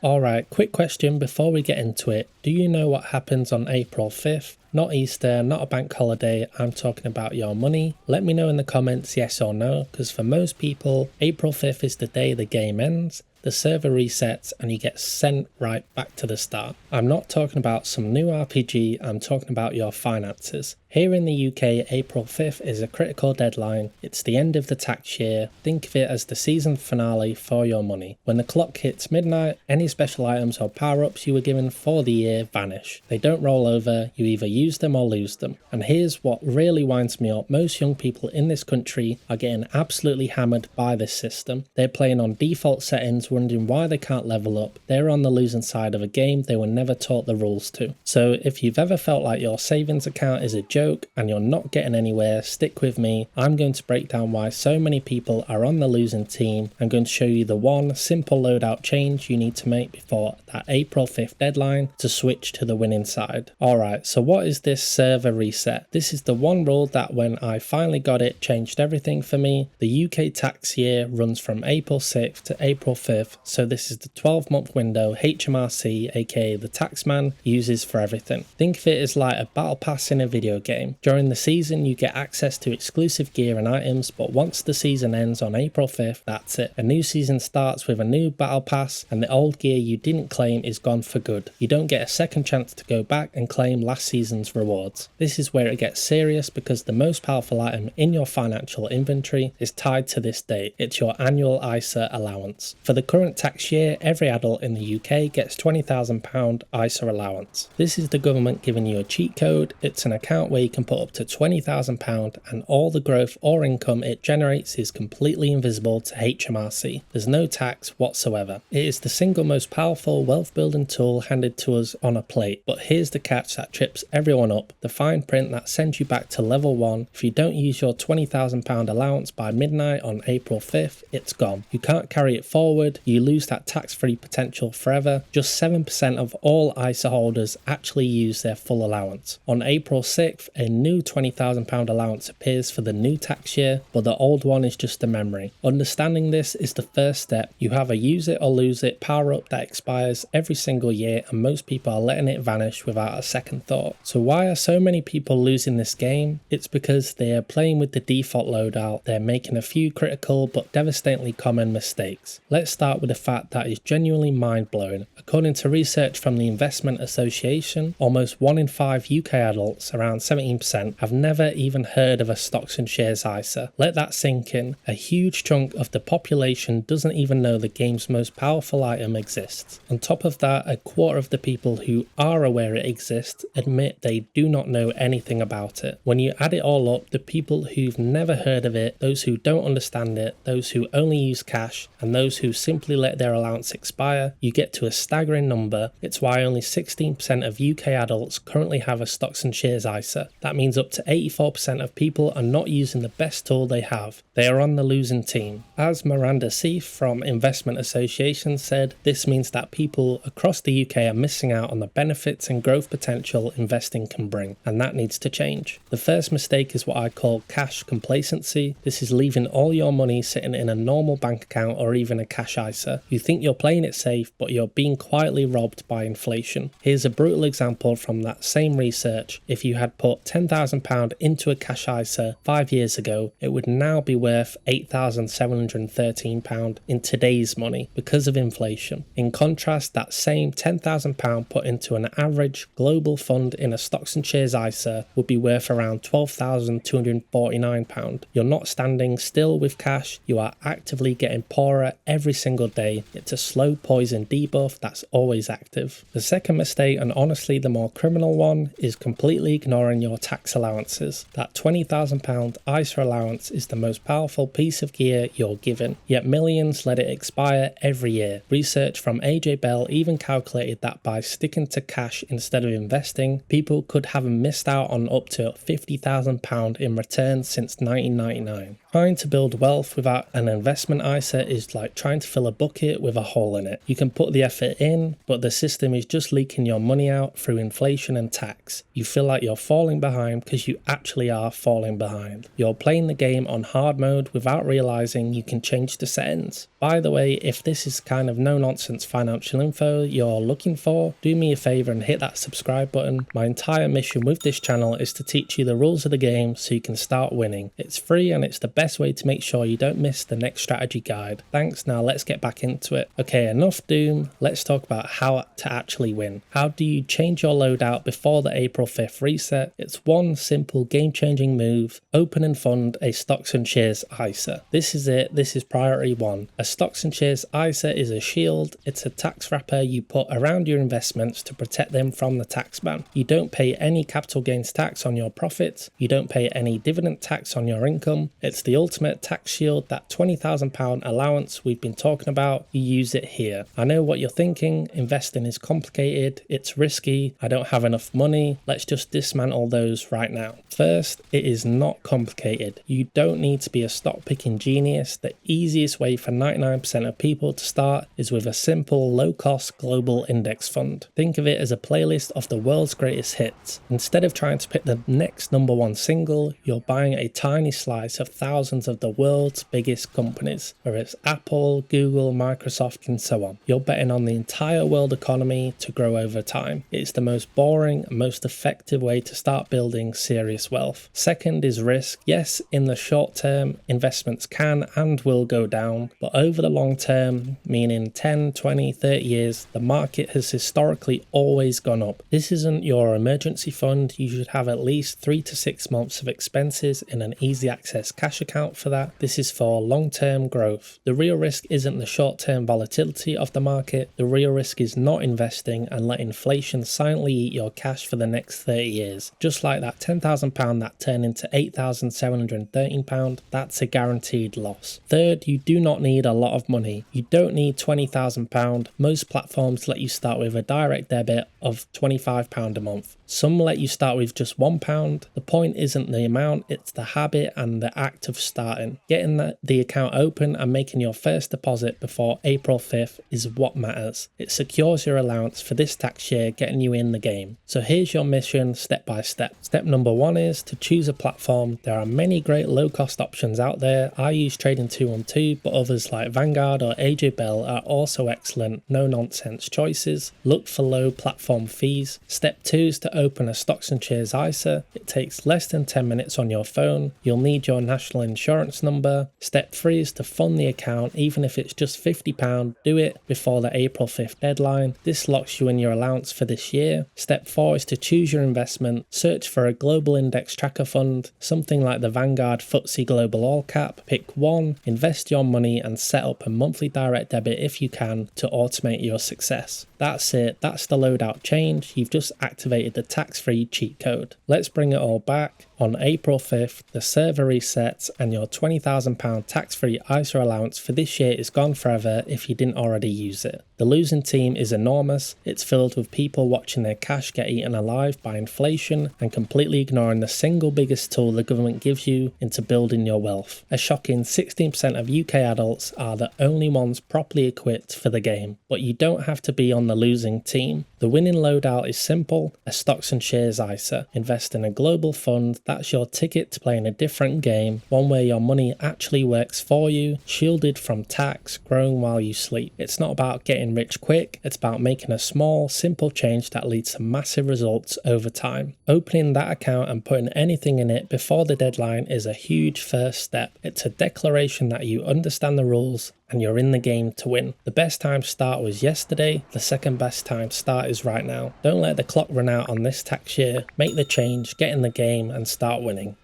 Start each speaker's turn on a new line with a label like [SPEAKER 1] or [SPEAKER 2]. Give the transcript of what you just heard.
[SPEAKER 1] Alright, quick question before we get into it. Do you know what happens on April 5th? Not Easter, not a bank holiday, I'm talking about your money. Let me know in the comments yes or no, because for most people, April 5th is the day the game ends, the server resets and you get sent right back to the start. I'm not talking about some new RPG, I'm talking about your finances. Here in the UK, April 5th is a critical deadline. It's the end of the tax year. Think of it as the season finale for your money. When the clock hits midnight, any special items or power-ups you were given for the year vanish. They don't roll over, you either use them or lose them. And here's what really winds me up. Most young people in this country are getting absolutely hammered by this system. They're playing on default settings, wondering why they can't level up. They're on the losing side of a game they were never taught the rules to. So if you've ever felt like your savings account is a joke and you're not getting anywhere, stick with me. I'm going to break down why so many people are on the losing team. I'm going to show you the one simple loadout change you need to make before that April 5th deadline to switch to the winning side. Alright, so what is this server reset? This is the one rule that when I finally got it changed everything for me. The UK tax year runs from April 6th to April 5th, so this is the 12-month window HMRC, aka the taxman, uses for everything. Think of it as like a battle pass in a video game. During the season you get access to exclusive gear and items, but once the season ends on April 5th, that's it. A new season starts with a new battle pass and the old gear you didn't claim is gone for good. You don't get a second chance to go back and claim last season's rewards. This is where it gets serious because the most powerful item in your financial inventory is tied to this date. It's your annual ISA allowance. For the current tax year, every adult in the UK gets £20,000 ISA allowance. This is the government giving you a cheat code. It's an account where you can put up to £20,000 and all the growth or income it generates is completely invisible to HMRC. There's no tax whatsoever. It is the single most powerful wealth building tool handed to us on a plate, but here's the catch that trips everyone up. The fine print that sends you back to level 1. If you don't use your £20,000 allowance by midnight on April 5th, it's gone. You can't carry it forward, you lose that tax-free potential forever. Just 7% of all ISA holders actually use their full allowance. On April 6th, a new £20,000 allowance appears for the new tax year, but the old one is just a memory. Understanding this is the first step. You have a use it or lose it power up that expires every single year and most people are letting it vanish without a second thought. So why are so many people losing this game? It's because they are playing with the default loadout. They're making a few critical but devastatingly common mistakes. Let's start with a fact that is genuinely mind-blowing. According to research from the Investment Association, almost 1 in 5 UK adults, around 17%, have never even heard of a stocks and shares ISA. Let that sink in. A huge chunk of the population doesn't even know the game's most powerful item exists. On top of that, a quarter of the people who are aware it exists admit they do not know anything about it. When you add it all up, the people who've never heard of it, those who don't understand it, those who only use cash, and those who simply let their allowance expire, you get to a staggering number. It's why only 16% of UK adults currently have a stocks and shares ISA. That means up to 84% of people are not using the best tool they have. They are on the losing team. As Miranda Seif from Investment Association said, this means that people across the UK are missing out on the benefits and growth potential investing can bring, and that needs to change. The first mistake is what I call cash complacency. This is leaving all your money sitting in a normal bank account or even a cash ISA. You think you're playing it safe, but you're being quietly robbed by inflation. Here's a brutal example from that same research. If you had put £10,000 into a cash ISA 5 years ago, it would now be worth £8,713 in today's money because of inflation. In contrast, that same £10,000 put into an average global fund in a stocks and shares ISA would be worth around £12,249. You're not standing still with cash, you are actively getting poorer every single day. It's a slow poison debuff that's always active. The second mistake, and honestly the more criminal one, is completely ignoring your tax allowances. That £20,000 ISA allowance is the most powerful piece of gear you're given, yet millions let it expire every year. Research from AJ Bell even calculated that by sticking to cash instead of investing, people could have missed out on up to £50,000 in returns since 1999. Trying to build wealth without an investment ISA is like trying to fill a bucket with a hole in it. You can put the effort in, but the system is just leaking your money out through inflation and tax. You feel like you're falling behind because you actually are falling behind. You're playing the game on hard mode without realizing you can change the settings. By the way, if this is kind of no-nonsense financial info you're looking for, do me a favor and hit that subscribe button. My entire mission with this channel is to teach you the rules of the game so you can start winning. It's free and it's the best way to make sure you don't miss the next strategy guide. Thanks, now let's get back into it. Okay, enough doom, let's talk about how to actually win. How do you change your loadout before the April 5th reset? It's one simple game-changing move: open and fund a stocks and shares ISA. This is it, this is priority one. A stocks and shares ISA is a shield. It's a tax wrapper you put around your investments to protect them from the tax man. You don't pay any capital gains tax on your profits. You don't pay any dividend tax on your income. It's the ultimate tax shield. That £20,000 allowance we've been talking about, you use it here. I know what you're thinking. Investing is complicated. It's risky. I don't have enough money. Let's just dismantle those right now. First, it is not complicated. You don't need to be a stock picking genius. The easiest way for 99% of people to start is with a simple low-cost global index fund. Think of it as a playlist of the world's greatest hits. Instead of trying to pick the next number one single, you're buying a tiny slice of thousands of the world's biggest companies, whether it's Apple, Google, Microsoft, and so on. You're betting on the entire world economy to grow over time. It's the most boring and most effective way to start building serious wealth. Second is risk. Yes, in the short term, investments can and will go down, but over the long term, meaning 10, 20, 30 years, the market has historically always gone up. This isn't your emergency fund. You should have at least 3 to 6 months of expenses in an easy access cash account for that. This is for long-term growth. The real risk isn't the short-term volatility of the market. The real risk is not investing and let inflation silently eat your cash for the next 30 years. Just like that £10,000 that turned into £8,713, that's a guaranteed loss. Third, you do not need a lot of money. You don't need £20,000. Most platforms let you start with a direct debit of £25 a month. Some let you start with just £1. The point isn't the amount, it's the habit and the act of starting. Getting the account open and making your first deposit before April 5th is what matters. It secures your allowance for this tax year, getting you in the game. So here's your mission step by step. Step number one is to choose a platform. There are many great low-cost options out there. I use Trading 212, but others like Vanguard or AJ Bell are also excellent, no-nonsense choices. Look for low platform fees. Step two is to open a stocks and shares ISA. It takes less than 10 minutes on your phone. You'll need your national insurance number. Step 3 is to fund the account, even if it's just £50. Do it before the April 5th deadline. This locks you in your allowance for this year. Step 4 is to choose your investment. Search for a global index tracker fund, something like the Vanguard FTSE Global All Cap. Pick one, invest your money and set up a monthly direct debit if you can to automate your success. That's it. That's the loadout change. You've just activated the tax-free cheat code. Let's bring it all back. On April 5th, the server resets and your £20,000 tax-free ISA allowance for this year is gone forever if you didn't already use it. The losing team is enormous. It's filled with people watching their cash get eaten alive by inflation and completely ignoring the single biggest tool the government gives you into building your wealth. A shocking 16% of UK adults are the only ones properly equipped for the game, but you don't have to be on the losing team. The winning loadout is simple: a stocks and shares ISA. Invest in a global fund. That's your ticket to playing a different game, one where your money actually works for you, shielded from tax, growing while you sleep. It's not about getting rich quick, it's about making a small, simple change that leads to massive results over time. Opening that account and putting anything in it before the deadline is a huge first step. It's a declaration that you understand the rules and you're in the game to win. The best time to start was yesterday. The second best time to start is right now. Don't let the clock run out on this tax year. Make the change, get in the game and start winning.